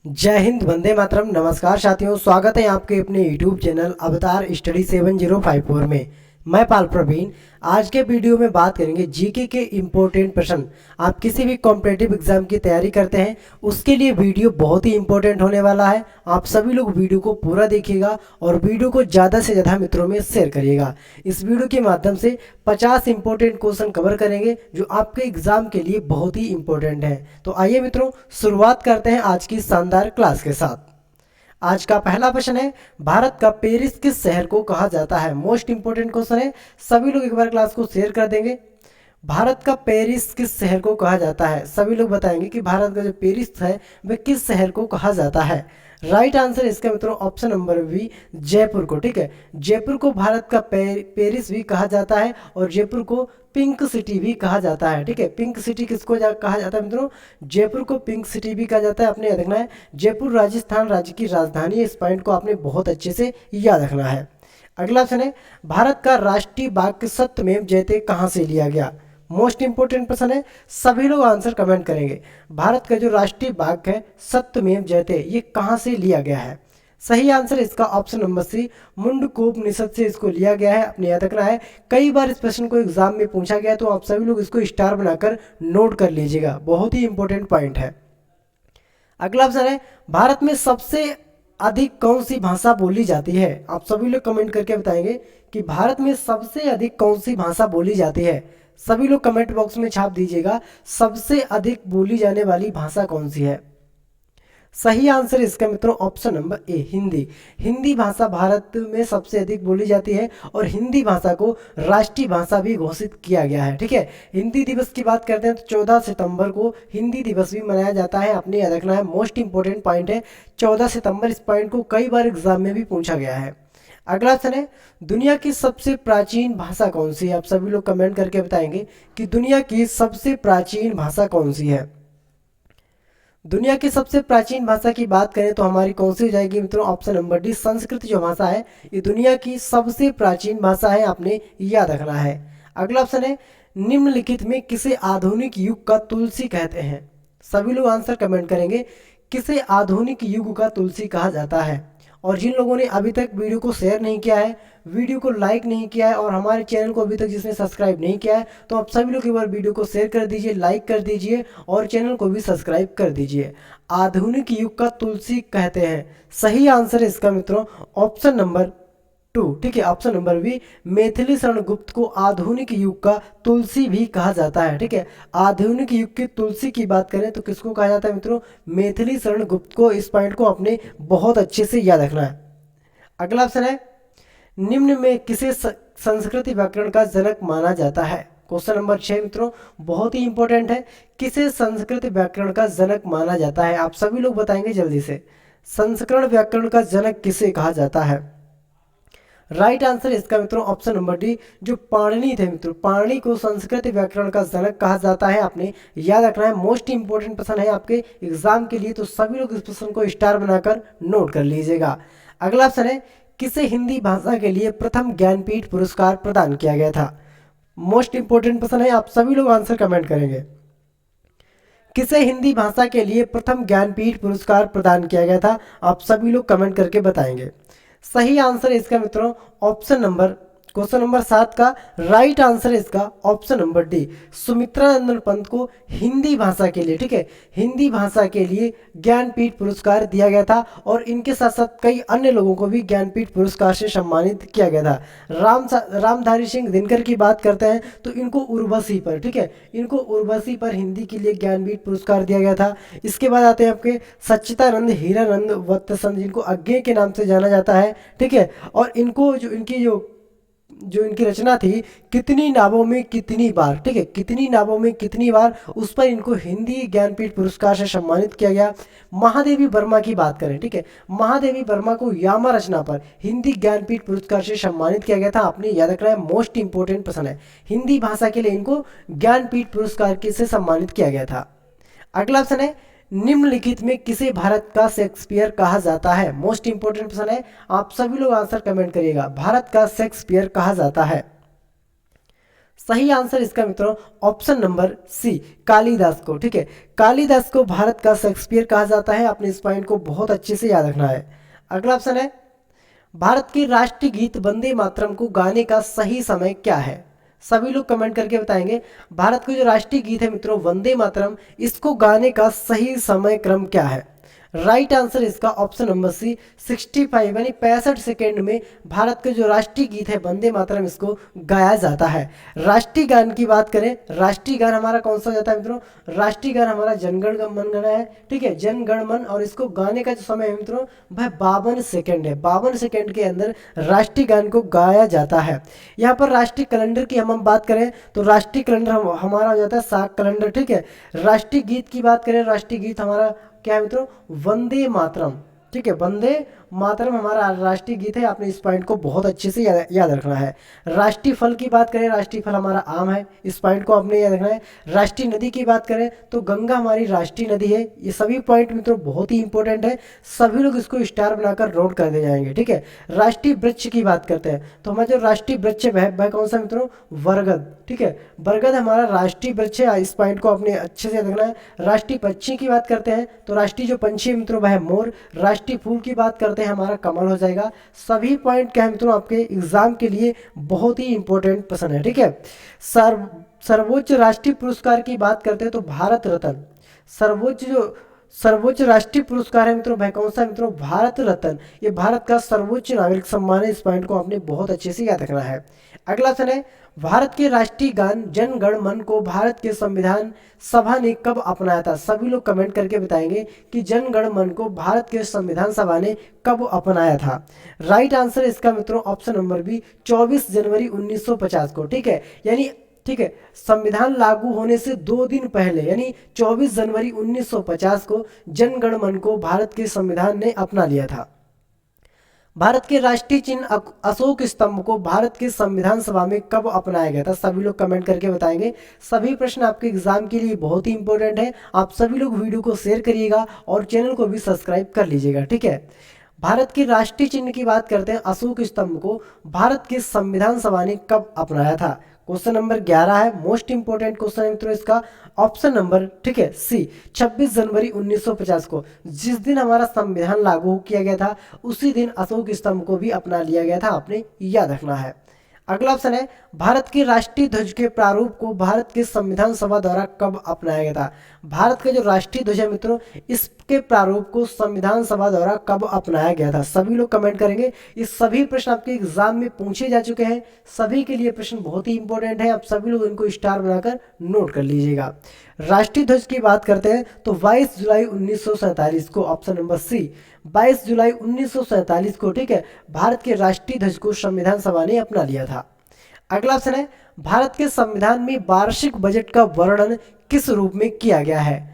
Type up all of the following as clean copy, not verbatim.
जय हिंद, वंदे मातरम। नमस्कार साथियों, स्वागत है आपके अपने यूट्यूब चैनल अवतार स्टडी 7054 में। मैं पाल प्रवीण। आज के वीडियो में बात करेंगे जीके के इम्पोर्टेंट प्रश्न। आप किसी भी कॉम्पिटिटिव एग्जाम की तैयारी करते हैं उसके लिए वीडियो बहुत ही इंपॉर्टेंट होने वाला है। आप सभी लोग वीडियो को पूरा देखिएगा और वीडियो को ज़्यादा से ज़्यादा मित्रों में शेयर करिएगा। इस वीडियो के माध्यम से 50 इंपॉर्टेंट क्वेश्चन कवर करेंगे जो आपके एग्जाम के लिए बहुत ही इंपॉर्टेंट है। तो आइए मित्रों, शुरुआत करते हैं आज की शानदार क्लास के साथ। आज का पहला प्रश्न है, भारत का पेरिस किस शहर को कहा जाता है। मोस्ट इंपोर्टेंट क्वेश्चन है, सभी लोग एक बार क्लास को शेयर कर देंगे। भारत का पेरिस किस शहर को कहा जाता है, सभी लोग बताएंगे कि भारत का जो पेरिस है वह किस शहर को कहा जाता है। राइट आंसर इसका मित्रों ऑप्शन नंबर बी, जयपुर को। ठीक है, जयपुर को भारत का पेरिस भी कहा जाता है और जयपुर को पिंक सिटी भी कहा जाता है। ठीक है, पिंक सिटी किसको कहा जाता है मित्रों, जयपुर को पिंक सिटी भी कहा जाता है। आपने याद रखना है, जयपुर राजस्थान राज्य की राजधानी है। इस पॉइंट को आपने बहुत अच्छे से याद रखना है। अगला प्रश्न है, भारत का राष्ट्रीय बाग सत्यमेव जयते कहाँ से लिया गया। मोस्ट इंपोर्टेंट प्रश्न है, सभी लोग आंसर कमेंट करेंगे। भारत का जो राष्ट्रीय बाग है सत्यमेव जयते, ये कहाँ से लिया गया है। सही आंसर इसका ऑप्शन नंबर सी, मुंडकोपनिषद से इसको लिया गया है। अपने याद रखना है, कई बार इस प्रश्न को एग्जाम में पूछा गया है, तो आप सभी लोग इसको स्टार बनाकर नोट कर लीजिएगा, बहुत ही इंपॉर्टेंट पॉइंट है। अगला ऑप्शन है, भारत में सबसे अधिक कौन सी भाषा बोली जाती है। आप सभी लोग कमेंट करके बताएंगे कि भारत में सबसे अधिक कौन सी भाषा बोली जाती है। सभी लोग कमेंट बॉक्स में छाप दीजिएगा, सबसे अधिक बोली जाने वाली भाषा कौन सी है। सही आंसर इसका मित्रों option number A, Hindi. Hindi भाषा भारत में सबसे अधिक बोली जाती है और हिंदी भाषा को राष्ट्रीय भाषा भी घोषित किया गया है। ठीक है, हिंदी दिवस की बात करते हैं तो 14 सितंबर को हिंदी दिवस भी मनाया जाता है। आपने याद रखना है, मोस्ट इंपोर्टेंट पॉइंट है 14 सितंबर। इस पॉइंट को कई बार एग्जाम में भी पूछा गया है। अगला ऑप्शन है, दुनिया की सबसे प्राचीन भाषा कौन सी है। आप सभी लोग कमेंट करके बताएंगे कि दुनिया की सबसे प्राचीन भाषा कौन सी है। दुनिया की सबसे प्राचीन भाषा की बात करें तो हमारी कौन सी हो जाएगी मित्रों, ऑप्शन नंबर डी, संस्कृत जो भाषा है ये दुनिया की सबसे प्राचीन भाषा है। आपने याद रखना है। अगला ऑप्शन है, निम्नलिखित में किसे आधुनिक युग का तुलसी कहते हैं। सभी लोग आंसर कमेंट करेंगे, किसे आधुनिक युग का तुलसी कहा जाता है। और जिन लोगों ने अभी तक वीडियो को शेयर नहीं किया है, वीडियो को लाइक नहीं किया है और हमारे चैनल को अभी तक जिसने सब्सक्राइब नहीं किया है, तो आप सभी लोग एक बार वीडियो को शेयर कर दीजिए, लाइक कर दीजिए और चैनल को भी सब्सक्राइब कर दीजिए। आधुनिक युग का तुलसी कहते हैं, सही आंसर है इसका मित्रों ऑप्शन नंबर 2। ठीक है, option number B, Maithili Sharan Gupt को आधुनिक युग का तुलसी भी कहा जाता है। ठीक है, आधुनिक युग की तुलसी की बात करें तो किसको कहा जाता है मित्रों, मैथिली शरण गुप्त को। इस पॉइंट को आपने बहुत अच्छे से याद रखना है। अगला ऑप्शन है, निम्न में किसे संस्कृत व्याकरण का जनक माना जाता है। क्वेश्चन नंबर 6 मित्रों बहुत ही इंपॉर्टेंट है, किसे संस्कृत व्याकरण का जनक माना जाता है। आप सभी लोग बताएंगे जल्दी से, संस्कृत व्याकरण का जनक किसे कहा जाता है। राइट आंसर इसका मित्रों ऑप्शन नंबर डी, जो पाणिनि थे मित्रों, पाणिनि को संस्कृत व्याकरण का जनक कहा जाता है। आपने याद रखना है, मोस्ट इंपोर्टेंट प्रश्न है आपके एग्जाम के लिए, तो सभी लोग इस प्रश्न को स्टार बनाकर नोट कर लीजिएगा। अगला ऑप्शन है, किसे हिंदी भाषा के लिए प्रथम ज्ञानपीठ पुरस्कार प्रदान किया गया था। मोस्ट इंपोर्टेंट प्रश्न है, आप सभी लोग आंसर कमेंट करेंगे। किसे हिंदी भाषा के लिए प्रथम ज्ञानपीठ पुरस्कार प्रदान किया गया था, आप सभी लोग कमेंट करके बताएंगे। सही आंसर इसका मित्रों ऑप्शन नंबर, क्वेश्चन नंबर 7 का राइट आंसर इसका ऑप्शन नंबर डी, सुमित्रा नंदन पंत को हिंदी भाषा के लिए, ठीक है, हिंदी भाषा के लिए ज्ञानपीठ पुरस्कार दिया गया था। और इनके साथ साथ कई अन्य लोगों को भी ज्ञानपीठ पुरस्कार से सम्मानित किया गया था। रामधारी सिंह दिनकर की बात करते हैं तो इनको उर्वशी पर, ठीक है, इनको उर्वशी पर हिंदी के लिए ज्ञानपीठ पुरस्कार दिया गया था। इसके बाद आते हैं आपके सच्चिदानंद हीरानंद वत्संत, जिनको अज्ञे के नाम से जाना जाता है। ठीक है, और इनको जो इनकी रचना थी, कितनी नावों में कितनी बार, ठीक है, कितनी नावों में कितनी बार, उस पर इनको हिंदी ज्ञानपीठ पुरस्कार से सम्मानित किया गया। महादेवी वर्मा की बात करें, ठीक है, महादेवी वर्मा को यामा रचना पर हिंदी ज्ञानपीठ पुरस्कार से सम्मानित किया गया था। आपने याद रखना है, मोस्ट इंपोर्टेंट प्रश्न है, हिंदी भाषा के लिए इनको ज्ञानपीठ पुरस्कार से सम्मानित किया गया था। अगला ऑप्शन है, निम्नलिखित में किसे भारत का शेक्सपियर कहा जाता है। मोस्ट इंपोर्टेंट प्रश्न है, आप सभी लोग आंसर कमेंट करिएगा, भारत का शेक्सपियर कहा जाता है। सही आंसर इसका मित्रों ऑप्शन नंबर सी, कालिदास को। ठीक है, कालिदास को भारत का शेक्सपियर कहा जाता है। आपने इस पॉइंट को बहुत अच्छे से याद रखना है। अगला ऑप्शन है, भारत के राष्ट्रीय गीत वंदे मातरम को गाने का सही समय क्या है। सभी लोग कमेंट करके बताएंगे भारत का जो राष्ट्रीय गीत है मित्रों वंदे मातरम, इसको गाने का सही समय क्रम क्या है। राइट आंसर इसका ऑप्शन नंबर सी, 65 यानी 65 सेकेंड में भारत का जो राष्ट्रीय गीत है वंदे मातरम, इसको गाया जाता है। राष्ट्रीय गान की बात करें, राष्ट्रीय गान हमारा कौन सा जाता है मित्रों, राष्ट्रीय गान हमारा जनगण मन गण है। ठीक है, जनगण मन, और इसको गाने का जो समय है मित्रों वह 52 सेकेंड है। 52 सेकेंड के अंदर राष्ट्रीय गान को गाया जाता है। यहाँ पर राष्ट्रीय कैलेंडर की हम बात करें तो राष्ट्रीय कैलेंडर हमारा हो जाता है साग कैलेंडर। ठीक है, राष्ट्रीय गीत की बात करें, राष्ट्रीय गीत हमारा क्या है मित्रों, वंदे मातरम। ठीक है, वंदे मातरम हमारा राष्ट्रीय गीत है। आपने इस पॉइंट को बहुत अच्छे से याद रखना है। राष्ट्रीय फल की बात करें, राष्ट्रीय फल हमारा आम है। इस पॉइंट को आपने याद रखना है। राष्ट्रीय नदी की बात करें तो गंगा हमारी राष्ट्रीय नदी है। ये सभी पॉइंट मित्रों बहुत ही इंपॉर्टेंट है, सभी लोग इसको स्टार बनाकर नोट कर दे जाएंगे। ठीक है, राष्ट्रीय वृक्ष की बात करते हैं तो हमारा जो राष्ट्रीय वृक्ष है वह कौन सा मित्रों, बरगद। ठीक है, बरगद हमारा राष्ट्रीय वृक्ष है। इस पॉइंट को आपने अच्छे से याद रखना है। राष्ट्रीय पक्षी की बात करते हैं तो राष्ट्रीय जो पंछी है मित्रों वह है मोर। राष्ट्रीय फूल की बात करते हैं हमारा कमल हो जाएगा। सभी पॉइंट क्या है मित्रों आपके एग्जाम के लिए बहुत ही इंपॉर्टेंट प्रश्न है। ठीक है, सर्वोच्च राष्ट्रीय पुरस्कार की बात करते हैं तो भारत रत्न, सर्वोच्च राष्ट्रीय पुरस्कार है मित्रों वह कौन सा मित्रों, भारत रत्न। ये भारत का सर्वोच्च नागरिक सम्मान है। इस पॉइंट को आपने बहुत अच्छे से याद रखना है। अगला ऑप्शन है, भारत के राष्ट्रीय गान जन गण मन को भारत के संविधान सभा ने कब अपनाया था। सभी लोग कमेंट करके बताएंगे कि जन गण मन को भारत के संविधान सभा ने कब अपनाया था। राइट आंसर इसका मित्रों ऑप्शन नंबर बी, 24 जनवरी 1950 को। ठीक है, यानी ठीक है, संविधान लागू होने से 2 दिन पहले यानी 24 जनवरी 1950 को जन गण मन को भारत के संविधान ने अपना लिया था। भारत के राष्ट्रीय चिन्ह अशोक स्तंभ को भारत के संविधान सभा में कब अपनाया गया था। सभी लोग कमेंट करके बताएंगे। सभी प्रश्न आपके एग्जाम के लिए बहुत ही इंपॉर्टेंट है। आप सभी लोग वीडियो को शेयर करिएगा और चैनल को भी सब्सक्राइब कर लीजिएगा। ठीक है, भारत के राष्ट्रीय चिन्ह की बात करते हैं अशोक स्तंभ को भारत के संविधान सभा ने कब अपनाया था। क्वेश्चन नंबर 11 है, मोस्ट इंपोर्टेंट क्वेश्चन है मित्रों इसका, ऑप्शन नंबर ठीक है सी, 26 जनवरी 1950 को। जिस दिन हमारा संविधान लागू किया गया था उसी दिन अशोक स्तंभ को भी अपना लिया गया था। आपने याद रखना है। अगला ऑप्शन है, भारत के राष्ट्रीय ध्वज के प्रारूप को भारत के संविधान सभा द्वारा कब अपनाया गया था। भारत का जो राष्ट्रीय ध्वज है मित्रों इसके प्रारूप को संविधान सभा द्वारा कब अपनाया गया था। सभी लोग कमेंट करेंगे। ये सभी प्रश्न आपके एग्जाम में पूछे जा चुके हैं। सभी के लिए प्रश्न बहुत ही इंपॉर्टेंट है। आप सभी लोग इनको स्टार बनाकर नोट कर लीजिएगा। राष्ट्रीय ध्वज की बात करते हैं तो 22 जुलाई 1947 को, ऑप्शन नंबर सी, 22 जुलाई 1947 को। ठीक है, भारत के राष्ट्रीय ध्वज को संविधान सभा ने अपना लिया था। अगला ऑप्शन है, भारत के संविधान में वार्षिक बजट का वर्णन किस रूप में किया गया है।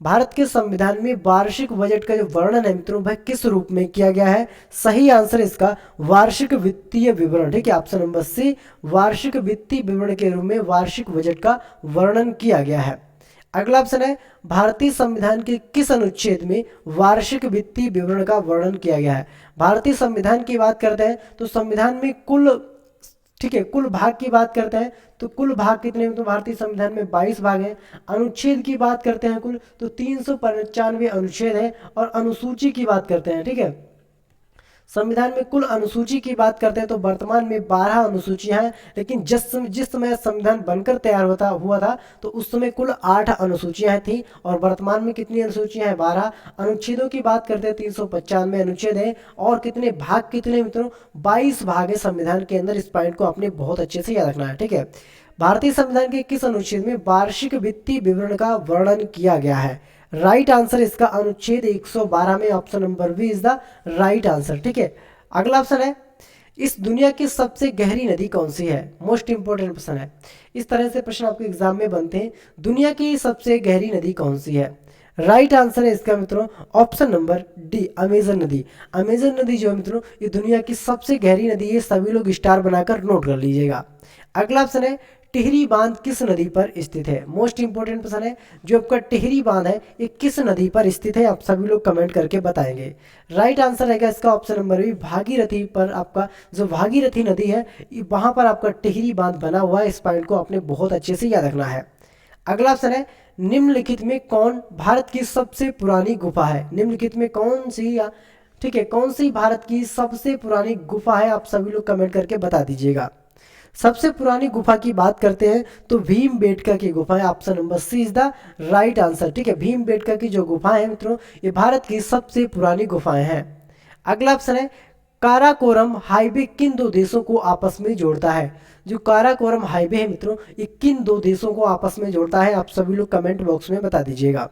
भारत के संविधान में वार्षिक बजट का जो वर्णन है मित्रों वह किस रूप में किया गया है। सही आंसर इसका वार्षिक वित्तीय विवरण। ठीक है, ऑप्शन नंबर सी, वार्षिक वित्तीय विवरण के रूप में वार्षिक बजट का वर्णन किया गया है। अगला ऑप्शन है, भारतीय संविधान के किस अनुच्छेद में वार्षिक वित्तीय विवरण का वर्णन किया गया है। भारतीय संविधान की बात करते हैं तो संविधान में कुल, ठीक है, कुल भाग की बात करते हैं तो कुल भाग कितने, तो भारतीय संविधान में 22 भाग हैं। अनुच्छेद की बात करते हैं कुल तो 395 अनुच्छेद हैं। और अनुसूची की बात करते हैं, ठीक है, संविधान में कुल अनुसूची की बात करते हैं तो वर्तमान में 12 अनुसूचियां हैं। लेकिन जिस समय संविधान बनकर तैयार हुआ था तो उस समय कुल 8 अनुसूचियां थी। और वर्तमान में कितनी अनुसूचियां हैं, 12। अनुच्छेदों की बात करते हैं 395 अनुच्छेद है। और कितने भाग, कितने मित्रों, 22 भाग है संविधान के अंदर। इस पॉइंट को आपने बहुत अच्छे से याद रखना है। ठीक है, भारतीय संविधान के किस अनुच्छेद में वार्षिक वित्तीय विवरण का वर्णन किया गया है। राइट आंसर इसका अनुच्छेद 112 में, option number B is the right answer. ठीक है, अगला ऑप्शन है, इस दुनिया की सबसे गहरी नदी कौन सी है। मोस्ट इंपोर्टेंट प्रश्न है। इस तरह से प्रश्न आपके एग्जाम में बनते हैं, दुनिया की सबसे गहरी नदी कौन सी है। राइट आंसर है इसका मित्रों ऑप्शन नंबर डी, अमेजन नदी। अमेजन नदी जो है मित्रों ये दुनिया की सबसे गहरी नदी है। सभी लोग स्टार बनाकर नोट कर लीजिएगा। अगला ऑप्शन है, टिहरी बांध किस नदी पर स्थित है? मोस्ट इंपोर्टेंट प्रश्न है। जो आपका टिहरी बांध है ये किस नदी पर स्थित है? आप सभी लोग कमेंट करके बताएंगे। राइट आंसर रहेगा इसका ऑप्शन नंबर बी, भागीरथी पर। आपका जो भागीरथी नदी है वहां पर आपका टिहरी बांध बना हुआ है। इस पॉइंट को आपने बहुत अच्छे से याद रखना है। अगला ऑप्शन है, निम्नलिखित में कौन भारत की सबसे पुरानी गुफा है? निम्नलिखित में कौन सी ठीक है, कौन सी भारत की सबसे पुरानी गुफा है? आप सभी लोग कमेंट करके बता दीजिएगा। सबसे पुरानी गुफा की बात करते हैं तो भीमबेटका की गुफा है। Option number C is the right answer. ठीक है, भीमबेटका की जो गुफा है मित्रों ये भारत की सबसे पुरानी गुफाएं हैं। अगला ऑप्शन है, काराकोरम हाईवे किन दो देशों को आपस में जोड़ता है? जो काराकोरम हाईवे है मित्रों ये किन दो देशों को आपस में जोड़ता है? आप सभी लोग कमेंट बॉक्स में बता दीजिएगा।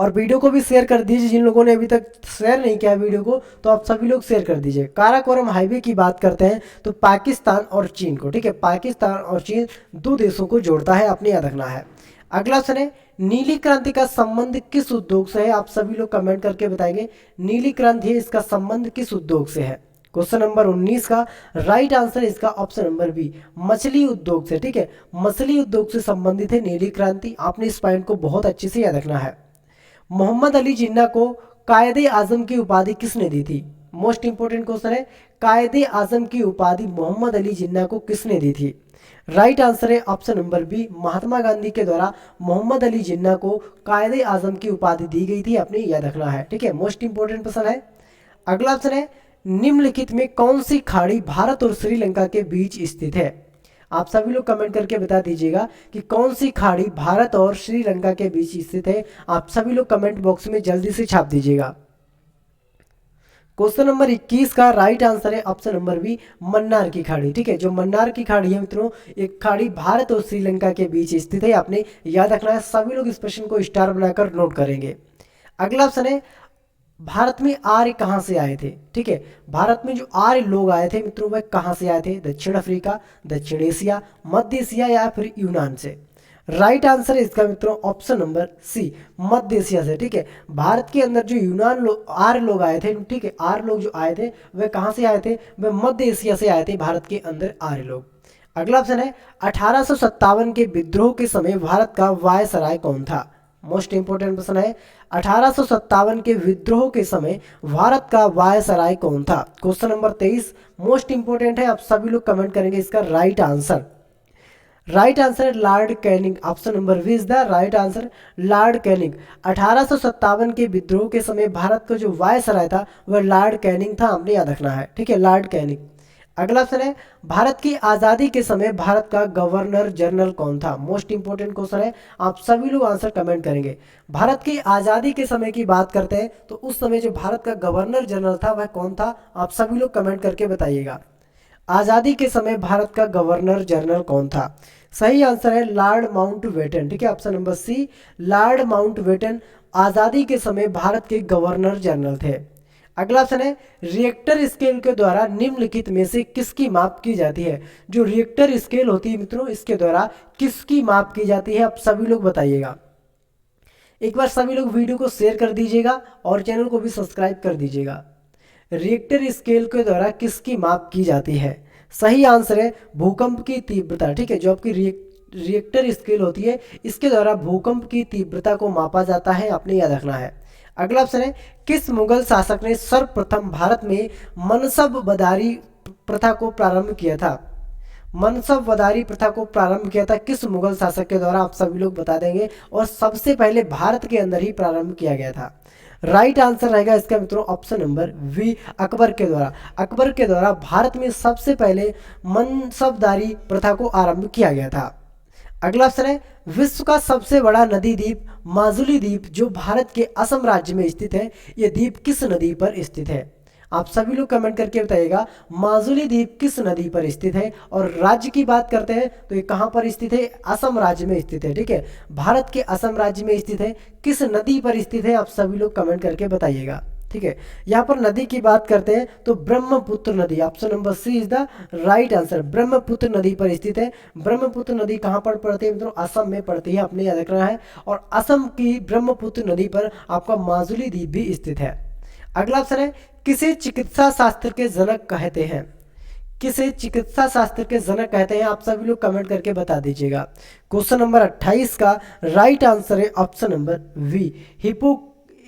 और वीडियो को भी शेयर कर दीजिए, जिन लोगों ने अभी तक शेयर नहीं किया वीडियो को तो आप सभी लोग शेयर कर दीजिए। काराकोरम हाईवे की बात करते हैं तो पाकिस्तान और चीन को, ठीक है, पाकिस्तान और चीन दो देशों को जोड़ता है, आपने याद रखना है। अगला ऑप्शन है, नीली क्रांति का संबंध किस उद्योग से है? आप सभी लोग कमेंट करके बताएंगे। नीली क्रांति है इसका संबंध किस उद्योग से है? क्वेश्चन नंबर 19 का राइट आंसर इसका ऑप्शन नंबर बी, मछली उद्योग से। ठीक है, मछली उद्योग से संबंधित है नीली क्रांति। आपने इस पॉइंट को बहुत अच्छे से याद रखना है। मोहम्मद अली जिन्ना को कायदे आजम की उपाधि किसने दी थी? मोस्ट इंपोर्टेंट क्वेश्चन है, कायदे आजम की उपाधि मोहम्मद अली जिन्ना को किसने दी थी? राइट आंसर है option number B, Mahatma Gandhi के द्वारा मोहम्मद अली जिन्ना को कायदे आजम की उपाधि दी गई थी, आपने याद रखना है। ठीक है, मोस्ट इंपोर्टेंट प्रश्न है। अगला ऑप्शन है, निम्नलिखित में कौन सी खाड़ी भारत और श्रीलंका के बीच स्थित है? आप सभी लोग कमेंट करके बता दीजिएगा कि कौन सी खाड़ी भारत और श्रीलंका के बीच स्थित है। आप सभी लोग कमेंट बॉक्स में जल्दी से छाप दीजिएगा। क्वेश्चन नंबर 21 का राइट आंसर है ऑप्शन नंबर बी, मन्नार की खाड़ी। ठीक है, जो मन्नार की खाड़ी है मित्रों एक खाड़ी भारत और श्रीलंका के बीच स्थित है, आपने याद रखना है। सभी लोग इस प्रश्न को स्टार बनाकर नोट करेंगे। अगला ऑप्शन है, भारत में आर्य कहाँ से आए थे? ठीक है, भारत में जो आर्य लोग आए थे मित्रों वह कहाँ से आए थे? दक्षिण अफ्रीका, दक्षिण एशिया, मध्य एशिया या फिर यूनान से? राइट आंसर है इसका मित्रों ऑप्शन नंबर सी, मध्य एशिया से। ठीक है, भारत के अंदर जो यूनान लोग आर्य लोग आए थे, ठीक है, आर्य लोग जो आए थे वह कहाँ से आए थे? वह मध्य एशिया से आए थे, भारत के अंदर आर्य लोग। अगला ऑप्शन है, 1857 के विद्रोह के समय भारत का वायसराय कौन था? मोस्ट इंपोर्टेंट प्रश्न है, 1857 के विद्रोह के समय भारत का वायसराय कौन था? क्वेश्चन नंबर 23 मोस्ट इंपोर्टेंट है, आप सभी लोग कमेंट करेंगे इसका right answer. Right answer Lord Canning. Option number B is the right answer, Lord Canning. 1857 के विद्रोह के समय भारत का जो वायसराय था वह लॉर्ड कैनिंग था, आपने याद रखना है। ठीक है, लॉर्ड कैनिंग। अगला ऑप्शन है, भारत की आज़ादी के समय भारत का गवर्नर जनरल कौन था? मोस्ट इंपोर्टेंट क्वेश्चन है, आप सभी लोग आंसर कमेंट करेंगे। भारत की आज़ादी के समय की बात करते हैं तो उस समय जो भारत का गवर्नर जनरल था वह कौन था? आप सभी लोग कमेंट करके बताइएगा। आज़ादी के समय भारत का गवर्नर जनरल कौन था? सही आंसर है लॉर्ड माउंटबेटन। ठीक है, option number C, Lord Mountbatten आज़ादी के समय भारत के गवर्नर जनरल थे। अगला ऑप्शन है, रिएक्टर स्केल के द्वारा निम्नलिखित में से किसकी माप की जाती है? जो रिएक्टर स्केल होती है मित्रों इसके द्वारा किसकी माप की जाती है? आप सभी लोग बताइएगा। एक बार सभी लोग वीडियो को शेयर कर दीजिएगा और चैनल को भी सब्सक्राइब कर दीजिएगा। रिएक्टर स्केल के द्वारा किसकी माप की जाती है? सही आंसर है भूकंप की तीव्रता। ठीक है, जो आपकी रिएक्टर स्केल होती है इसके द्वारा भूकंप की तीव्रता को मापा जाता है, आपने याद रखना है। अगला ऑप्शन है, किस मुगल शासक ने सर्वप्रथम भारत में मनसबदारी प्रथा को प्रारंभ किया था? मनसबदारी प्रथा को प्रारंभ किया था किस मुगल शासक के द्वारा? आप सभी लोग बता देंगे। और सबसे पहले भारत के अंदर ही प्रारंभ किया गया था। राइट आंसर रहेगा इसका मित्रों ऑप्शन नंबर वी, अकबर के द्वारा। अकबर के द्वारा भारत में सबसे पहले मनसबदारी प्रथा को आरंभ किया गया था। अगला ऑप्शन है, विश्व का सबसे बड़ा नदी द्वीप माजुली द्वीप जो भारत के असम राज्य में स्थित है, यह द्वीप किस नदी पर स्थित है? आप सभी लोग कमेंट करके बताइएगा माजुली द्वीप किस नदी पर स्थित है। और राज्य की बात करते हैं तो ये कहाँ पर स्थित है? असम राज्य में स्थित है। ठीक है, भारत के असम राज्य में स्थित है। किस नदी पर स्थित है? आप सभी लोग कमेंट करके बताइएगा। ठीक है, यहाँ पर नदी की बात करते हैं तो ब्रह्मपुत्र नदी, option number C is the right answer, Brahmaputra नदी पर स्थित है। ब्रह्मपुत्र नदी कहाँ पर पड़ती है मित्रों? असम में पड़ती है, आपने याद रखना है। और असम की ब्रह्मपुत्र नदी पर आपका माजुली द्वीप भी स्थित है। अगला ऑप्शन है, किसे चिकित्सा शास्त्र के जनक कहते हैं? किसे चिकित्सा शास्त्र के जनक कहते हैं? आप सभी लोग कमेंट करके बता दीजिएगा। क्वेश्चन नंबर 28 का राइट आंसर है ऑप्शन नंबर वी,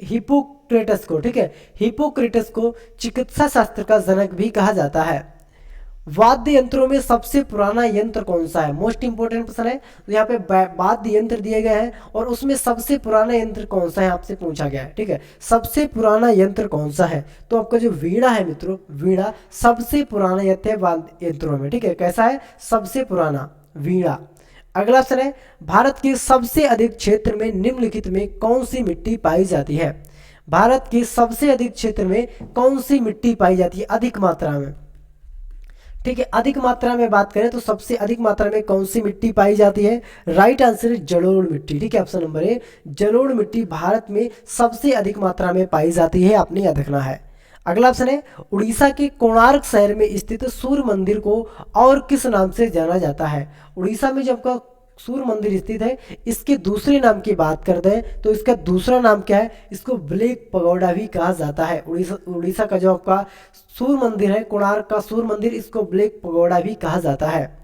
हिपोक्रेटस को। ठीक है, हिपोक्रेटस को चिकित्सा शास्त्र का जनक भी कहा जाता है। वाद्य यंत्रों में सबसे पुराना यंत्र कौन सा है? मोस्ट इंपोर्टेंट प्रश्न है। तो यहाँ पे वाद्य यंत्र दिए गए हैं और उसमें सबसे पुराना यंत्र कौन सा है आपसे पूछा गया है। ठीक है, सबसे पुराना यंत्र कौन सा है? तो आपका जो वीणा है मित्रों, वीणा सबसे पुराना यंत्र है वाद्य यंत्रों में। ठीक है, कैसा है? सबसे पुराना वीणा। अगला प्रश्न है, भारत के सबसे अधिक क्षेत्र में निम्नलिखित में कौन सी मिट्टी पाई जाती है? भारत के सबसे अधिक क्षेत्र में कौन सी मिट्टी पाई जाती है अधिक मात्रा में? ठीक है, अधिक मात्रा में बात करें तो सबसे अधिक मात्रा में कौन सी मिट्टी पाई जाती है? राइट आंसर है जलोढ़ मिट्टी। ठीक है, ऑप्शन नंबर ए, जलोढ़ मिट्टी भारत में सबसे अधिक मात्रा में पाई जाती है, आपने याद रखना है। अगला ऑप्शन है, उड़ीसा के कोणार्क शहर में स्थित सूर्य मंदिर को और किस नाम से जाना जाता है? उड़ीसा में जब का सूर्य मंदिर स्थित है, इसके दूसरे नाम की बात कर दें तो इसका दूसरा नाम क्या है? इसको ब्लैक पगोडा भी कहा जाता है। उड़ीसा का जो आपका सूर्य मंदिर है, कोणार्क का सूर्य मंदिर, इसको ब्लैक पगोडा भी कहा जाता है।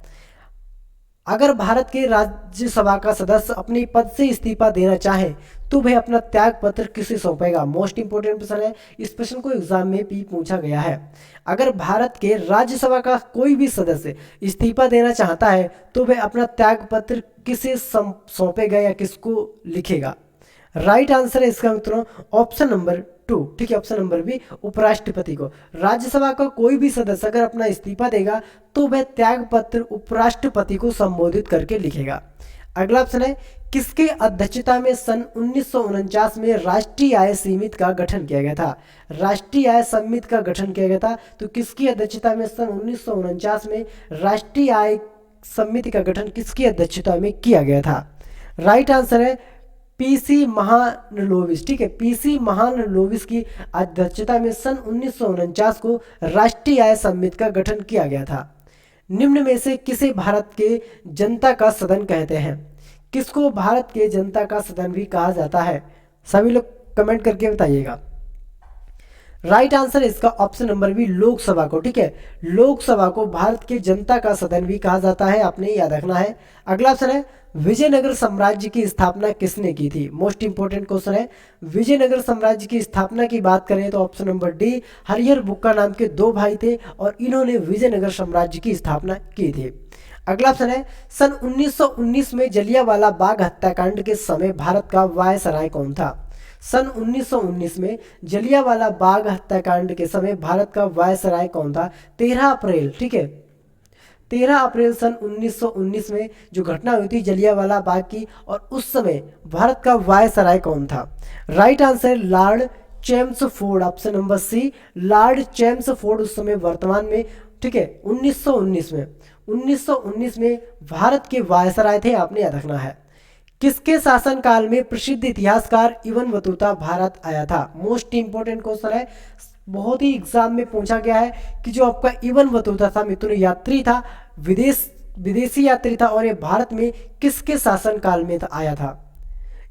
अगर भारत के राज्यसभा का सदस्य अपने पद से इस्तीफा देना चाहे तो वह अपना त्याग पत्र किसे सौंपेगा? मोस्ट इंपोर्टेंट प्रश्न है, इस प्रश्न को एग्जाम में भी पूछा गया है। अगर भारत के राज्यसभा का कोई भी सदस्य इस्तीफा देना चाहता है तो वह अपना त्याग पत्र किसे सौंपेगा या किसको लिखेगा? राइट आंसर है इसका मित्रों ऑप्शन नंबर 2। ठीक है, ऑप्शन नंबर बी, उपराष्ट्रपति को। राज्यसभा का कोई भी सदस्य अगर अपना इस्तीफा देगा तो वह त्याग पत्र उपराष्ट्रपति को संबोधित करके लिखेगा। अगला ऑप्शन है, किसके अध्यक्षता में सन 1949 में राष्ट्रीय आय समिति का गठन किया गया था? राष्ट्रीय आय समिति का गठन किया गया था, तो किसकी अध्यक्षता में सन 1949 में राष्ट्रीय आय समिति का गठन किसकी अध्यक्षता में किया गया था? राइट आंसर है पीसी महालनोबिस। ठीक है, पीसी महालनोबिस की अध्यक्षता में सन 1949 को राष्ट्रीय आय समिति का गठन किया गया था। निम्न में से किसे भारत के जनता का सदन कहते हैं? किसको भारत के जनता का सदन भी कहा जाता है? सभी लोग कमेंट करके बताइएगा। राइट आंसर है इसका ऑप्शन नंबर बी, लोकसभा को। ठीक है, लोकसभा को भारत के जनता का सदन भी कहा जाता है, आपने याद रखना है। अगला ऑप्शन है, विजयनगर साम्राज्य की स्थापना किसने की थी? मोस्ट इंपोर्टेंट क्वेश्चन है। विजयनगर साम्राज्य की स्थापना की बात करें तो ऑप्शन नंबर डी, हरिहर बुक्का नाम के 2 भाई थे और इन्होंने विजयनगर साम्राज्य की स्थापना की थी। अगला ऑप्शन है, सन 1919 में जलियांवाला बाग हत्याकांड के समय भारत का वायसराय कौन था? सन 1919 में जलियांवाला बाग हत्याकांड के समय भारत का वायसराय कौन था? 13 अप्रैल। ठीक है, 13 अप्रैल सन 1919 में जो घटना हुई थी जलियांवाला बाग की, और उस समय भारत का वायसराय कौन था? Right answer Lord Chelmsford, option number C, Lord Chelmsford उस समय वर्तमान में। ठीक है, 1919 में भारत के वायसराय थे, आपने याद रखना है। किसके शासनकाल में प्रसिद्ध इतिहासकार इब्न बतूता भारत आया था? मोस्ट इंपोर्टेंट क्वेश्चन है, बहुत ही एग्जाम में पूछा गया है कि जो आपका इब्न बतूता था मित्रों, यात्री था, विदेशी यात्री था, और ये भारत में किसके शासनकाल में आया था?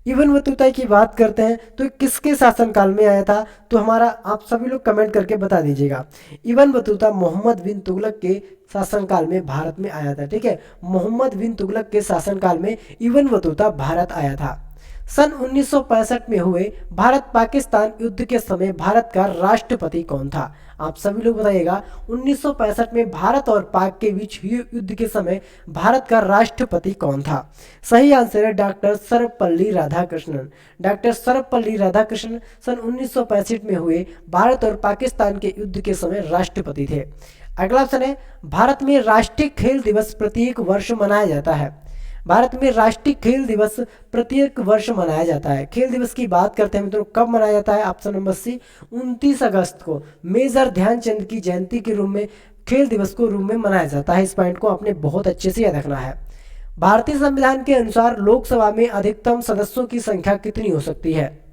इब्न बतूता की बात करते हैं तो किसके शासनकाल में आया था? तो हमारा आप सभी लोग कमेंट करके बता दीजिएगा। इब्न बतूता मोहम्मद बिन तुगलक के शासनकाल में भारत में आया था। ठीक है, मोहम्मद बिन तुगलक के शासनकाल में इब्न बतूता भारत आया था। सन 1965 में हुए भारत पाकिस्तान युद्ध के समय भारत का राष्ट्रपति कौन था? आप सभी लोग बताइएगा। 1965 में भारत और पाक के बीच हुए युद्ध के समय भारत का राष्ट्रपति कौन था? सही आंसर है डॉक्टर सर्वपल्ली राधाकृष्णन। डॉक्टर सर्वपल्ली राधाकृष्णन सन 1965 में हुए भारत और पाकिस्तान के युद्ध के समय राष्ट्रपति थे। अगला ऑप्शन है, भारत में राष्ट्रीय खेल दिवस प्रत्येक वर्ष मनाया जाता है। भारत में राष्ट्रीय खेल दिवस प्रत्येक वर्ष मनाया जाता है। खेल दिवस की बात करते हैं मित्रों, कब मनाया जाता है? ऑप्शन नंबर सी, 29 अगस्त को मेजर ध्यानचंद की जयंती के रूप में खेल दिवस को रूप में मनाया जाता है। इस पॉइंट को आपने बहुत अच्छे से याद रखना है। भारतीय संविधान के अनुसार लोकसभा में अधिकतम सदस्यों की संख्या कितनी हो सकती है?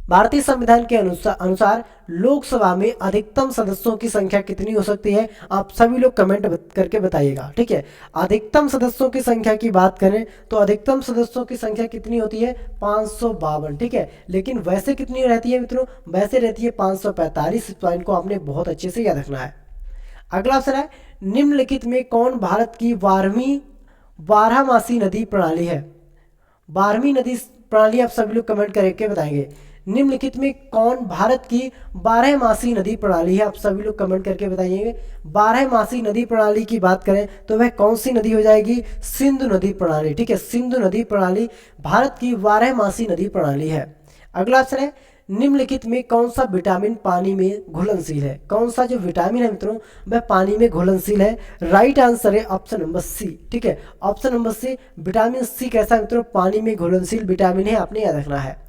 भारतीय संविधान के अनुसार लोकसभा में अधिकतम सदस्यों की संख्या कितनी हो सकती है? आप सभी लोग कमेंट करके बताइएगा। ठीक है, अधिकतम सदस्यों की संख्या की बात करें तो अधिकतम सदस्यों की संख्या कितनी होती है? 552। ठीक है, लेकिन वैसे कितनी रहती है मित्रों? वैसे रहती है 545। इस पॉइंट को आपने बहुत अच्छे से याद रखना है। अगला ऑप्शन है निम्नलिखित में कौन भारत की 12वीं बारहमासी नदी प्रणाली है। 12वीं नदी प्रणाली आप सभी लोग कमेंट करके बताएंगे। निम्नलिखित में कौन भारत की 12मासी नदी प्रणाली है, आप सभी लोग कमेंट करके बताइए। 12मासी नदी प्रणाली की बात करें तो वह कौन सी नदी हो जाएगी, सिंधु नदी प्रणाली। ठीक है, सिंधु नदी प्रणाली भारत की 12मासी नदी प्रणाली है। अगला ऑप्शन है निम्नलिखित में कौन सा विटामिन पानी में घुलनशील है। कौन सा जो विटामिन है मित्रों वह पानी में घुलनशील है। राइट आंसर है ऑप्शन नंबर सी। ठीक है, option number C vitamin C कैसा मित्रों, पानी में घुलनशील विटामिन है, आपने याद रखना है।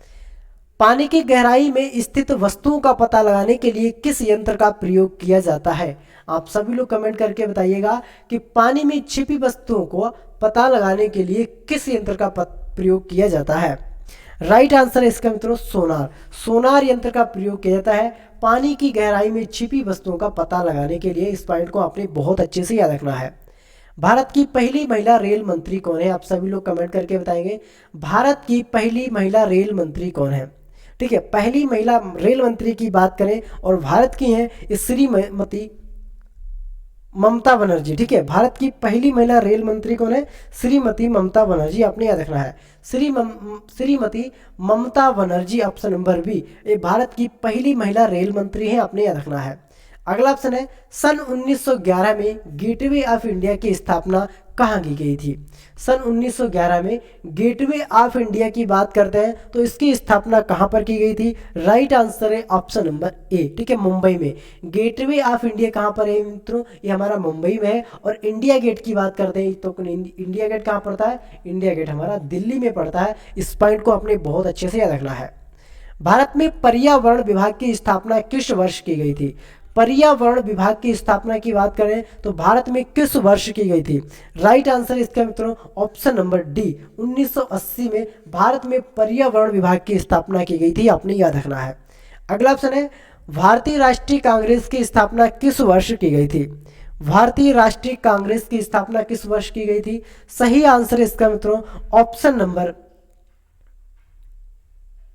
पानी की गहराई में स्थित वस्तुओं का पता लगाने के लिए किस यंत्र का प्रयोग किया जाता है। आप सभी लोग कमेंट करके बताइएगा कि पानी में छिपी वस्तुओं को पता लगाने के लिए किस यंत्र का प्रयोग किया जाता है। राइट आंसर है इसका मित्रों सोनार। सोनार यंत्र का प्रयोग किया जाता है पानी की गहराई में छिपी वस्तुओं का पता लगाने के लिए। इस पॉइंट को आपने बहुत अच्छे से याद रखना है। भारत की पहली महिला रेल मंत्री कौन है, आप सभी लोग कमेंट करके बताएंगे। भारत की पहली महिला रेल मंत्री कौन है। ठीक है, पहली महिला रेल मंत्री की बात करें और भारत की है श्रीमती ममता बनर्जी। ठीक है, भारत की पहली महिला रेल मंत्री कौन है, श्रीमती ममता बनर्जी, आपने याद रखना है। Shrimati Mamata Banerjee option number B, ये भारत की पहली महिला रेल मंत्री है, आपने याद रखना है। अगला ऑप्शन है सन 1911 में गेटवे ऑफ इंडिया की स्थापना कहाँ की गई थी। सन 1911 में गेटवे ऑफ इंडिया की बात करते हैं तो इसकी स्थापना कहाँ पर की गई थी। राइट आंसर है ऑप्शन नंबर ए। ठीक है, मुंबई में। गेटवे ऑफ इंडिया कहाँ पर है मित्रों, ये हमारा मुंबई में है। और इंडिया गेट की बात करते हैं तो इंडिया गेट कहाँ पड़ता है, इंडिया गेट हमारा दिल्ली में पड़ता है। इस पॉइंट को आपने बहुत अच्छे से याद रखना है। भारत में पर्यावरण विभाग की स्थापना किस वर्ष की गई थी। पर्यावरण विभाग की स्थापना की बात करें तो भारत में किस वर्ष की गई थी। राइट आंसर इसका मित्रों ऑप्शन नंबर डी, 1980 में भारत में पर्यावरण विभाग की स्थापना की गई थी, आपने याद रखना है। अगला ऑप्शन है भारतीय राष्ट्रीय कांग्रेस की स्थापना किस वर्ष की गई थी। भारतीय राष्ट्रीय कांग्रेस की स्थापना किस वर्ष की गई थी। सही आंसर इसका मित्रों ऑप्शन नंबर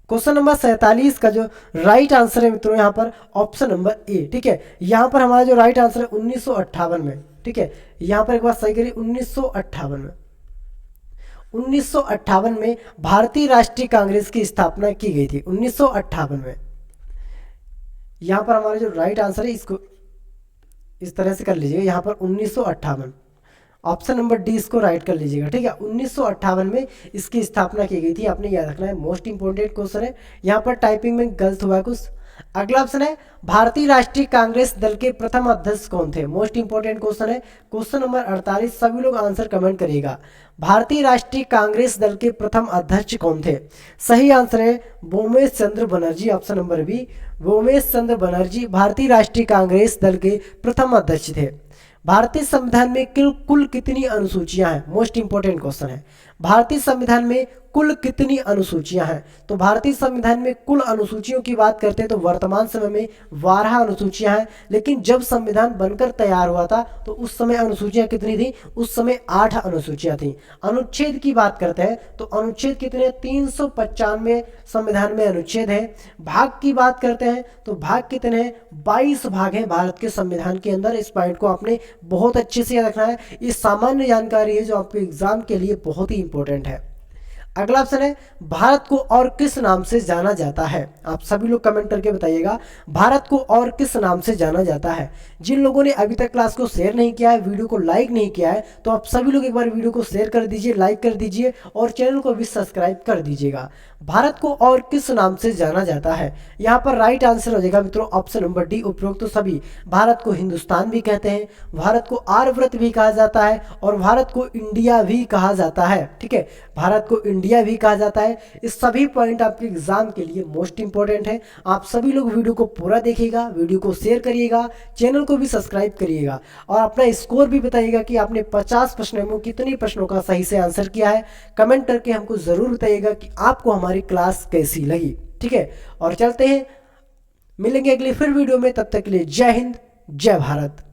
क्वेश्चन नंबर 47 का जो राइट आंसर है मित्रों यहाँ पर ऑप्शन नंबर ए। ठीक है, यहाँ पर हमारा जो राइट आंसर है 1958 में। ठीक है, यहाँ पर एक बात सही करिए 1958 में। 1958 में भारतीय राष्ट्रीय कांग्रेस की स्थापना की गई थी, 1958 में। यहाँ पर हमारा जो राइट आंसर है इसको इस तरह से कर लीजिएगा, यहाँ पर 1958 ऑप्शन नंबर डी इसको राइट कर लीजिएगा। ठीक है, 1958 में इसकी स्थापना की गई थी, आपने याद रखना है। मोस्ट इंपोर्टेंट क्वेश्चन है, यहाँ पर टाइपिंग में गलत हुआ है कुछ। अगला ऑप्शन है भारतीय राष्ट्रीय कांग्रेस दल के प्रथम अध्यक्ष कौन थे। मोस्ट इंपोर्टेंट क्वेश्चन है, क्वेश्चन नंबर 48। सभी लोग आंसर कमेंट करिएगा। भारतीय राष्ट्रीय कांग्रेस दल के प्रथम अध्यक्ष कौन थे। सही आंसर है Bhumesh Chandra Banerjee, option number B. Bhumesh Chandra Banerjee Bharatiya Rashtriya Congress दल के प्रथम अध्यक्ष थे। भारतीय संविधान में कुल कितनी अनुसूचियां हैं। मोस्ट इंपोर्टेंट क्वेश्चन है, भारतीय संविधान में कुल कितनी अनुसूचियां हैं। तो भारतीय संविधान में कुल अनुसूचियों की बात करते हैं तो वर्तमान समय में 12 अनुसूचियां हैं, लेकिन जब संविधान बनकर तैयार हुआ था तो उस समय अनुसूचियां कितनी थी, उस समय 8 अनुसूचियां थी। अनुच्छेद की बात करते हैं तो अनुच्छेद कितने, 395 संविधान में अनुच्छेद है। भाग की बात करते हैं तो भाग कितने हैं, 22 भाग हैं भारत के संविधान के अंदर। इस पॉइंट को आपने बहुत अच्छे से याद रखना है, ये सामान्य जानकारी है जो आपके एग्जाम के लिए बहुत ही इंपॉर्टेंट है। अगला ऑप्शन है भारत को और किस नाम से जाना जाता है। आप सभी लोग कमेंट करके बताइएगा भारत को और किस नाम से जाना जाता है। जिन लोगों ने अभी तक क्लास को शेयर नहीं किया है, वीडियो को लाइक नहीं किया है, तो आप सभी लोग एक बार वीडियो को शेयर कर दीजिए, लाइक कर दीजिए और चैनल को भी सब्सक्राइब कर दीजिएगा। भारत को और किस नाम से जाना जाता है, यहाँ पर राइट आंसर हो जाएगा मित्रों ऑप्शन नंबर डी, उपरोक्त तो सभी। भारत को हिंदुस्तान भी कहते हैं, भारत को आर्यव्रत भी कहा जाता है और भारत को इंडिया भी कहा जाता है। ठीक है, भारत को इंडिया भी कहा जाता है। इस सभी पॉइंट आपके एग्जाम के लिए मोस्ट इंपॉर्टेंट है। आप सभी लोग वीडियो को पूरा देखिएगा, वीडियो को शेयर करिएगा, चैनल को भी सब्सक्राइब करिएगा और अपना स्कोर भी बताइएगा कि आपने 50 प्रश्नों में कितने प्रश्नों का सही से आंसर किया है। कमेंट करके हमको जरूर बताइएगा कि आपको हमारी क्लास कैसी लगी। ठीक है, और चलते हैं, मिलेंगे अगली फिर वीडियो में, तब तक के लिए जय हिंद, जय भारत।